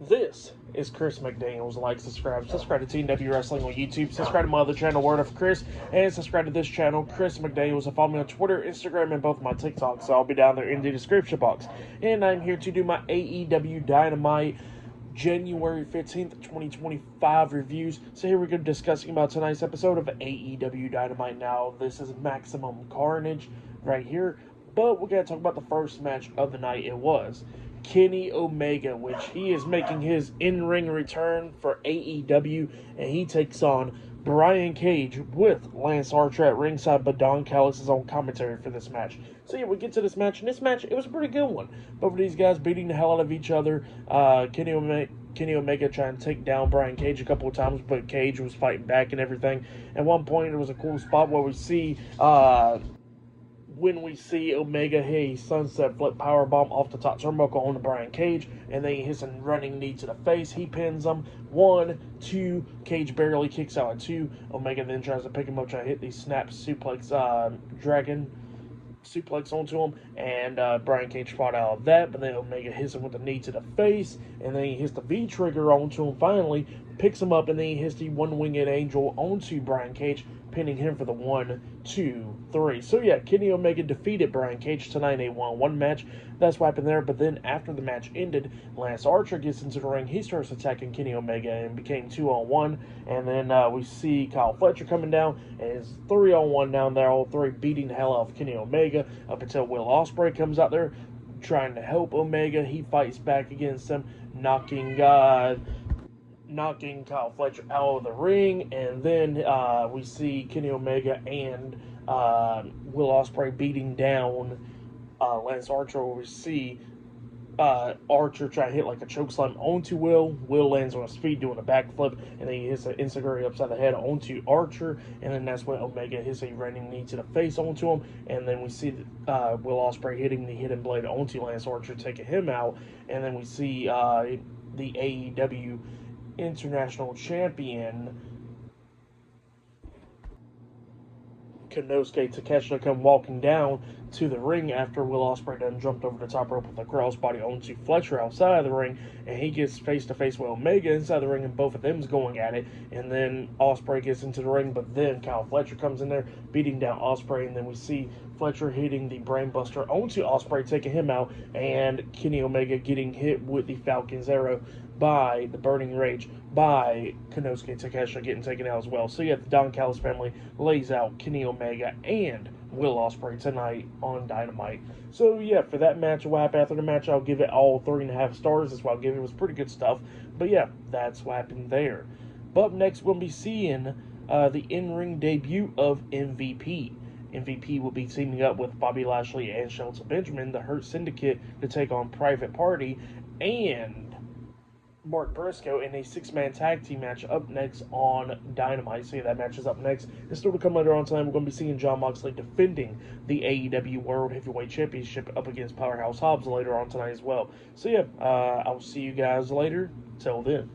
This is Chris McDaniels. Like, subscribe to TNW Wrestling on YouTube, subscribe to my other channel, Word of Chris, and subscribe to this channel, Chris McDaniels, and follow me on Twitter, Instagram, and both my TikToks. So I'll be down there in the description box. And I'm here to do my AEW Dynamite January 15th, 2025 reviews. So here we're going to be discussing about tonight's episode of AEW Dynamite. Now, this is Maximum Carnage right here, but we're going to talk about the first match of the night. It was Kenny Omega, which he is making his in-ring return for AEW, and he takes on Brian Cage with Lance Archer at ringside, but Don Callis is on commentary for this match. So yeah, we get to this match, and this match, it was a pretty good one. Both of these guys beating the hell out of each other. Kenny Omega trying to take down Brian Cage a couple of times, but Cage was fighting back and everything. At one point, there was a cool spot where we see Omega hit a sunset flip powerbomb off the top turnbuckle onto Brian Cage, and then he hits a running knee to the face. He pins him. 1, 2, Cage barely kicks out at 2. Omega then tries to pick him up, trying to hit the snap suplex, dragon suplex onto him, and Brian Cage fought out of that, but then Omega hits him with a knee to the face, and then he hits the V trigger onto him finally, picks him up, and then he hits the one-winged angel onto Brian Cage, pinning him for the 1, 2, 3. So yeah, Kenny Omega defeated Brian Cage tonight in a 1-on-1 match. That's what happened there, but then after the match ended, Lance Archer gets into the ring. He starts attacking Kenny Omega and became 2-on-1, and then we see Kyle Fletcher coming down, and it's 3-on-1 down there, all three beating the hell out of Kenny Omega up until Will Ospreay comes out there trying to help Omega. He fights back against him, knocking Kyle Fletcher out of the ring, and then we see Kenny Omega and Will Ospreay beating down Lance Archer. We see Archer try to hit like a chokeslam onto Will. Will lands on his feet doing a backflip, and then he hits an enziguri upside the head onto Archer, and then that's when Omega hits a running knee to the face onto him, and then we see Will Ospreay hitting the hidden blade onto Lance Archer, taking him out, and then we see the AEW International Champion Konosuke Takeshita come walking down to the ring after Will Ospreay done jumped over the top rope with a crossbody onto Fletcher outside of the ring, and he gets face to face with Omega inside the ring, and both of them's going at it, and then Ospreay gets into the ring, but then Kyle Fletcher comes in there beating down Ospreay, and then we see Fletcher hitting the brainbuster onto Ospreay, taking him out, and Kenny Omega getting hit with the Falcon's Arrow by the Burning Rage by Konosuke Takeshita, getting taken out as well. So yeah, the Don Callis family lays out Kenny Omega and Will Ospreay tonight on Dynamite. So yeah, for that match, what happened after the match, I'll give it all 3.5 stars. That's what I'll give it. It was pretty good stuff. But yeah, that's what happened there. But up next, we'll be seeing the in-ring debut of MVP. MVP will be teaming up with Bobby Lashley and Shelton Benjamin, the Hurt Syndicate, to take on Private Party and Mark Briscoe in a 6-man tag team match up next on Dynamite. So yeah, that match is up next. And still to come later on tonight, we're going to be seeing Jon Moxley defending the AEW World Heavyweight Championship up against Powerhouse Hobbs later on tonight as well. So yeah, I'll see you guys later. Till then.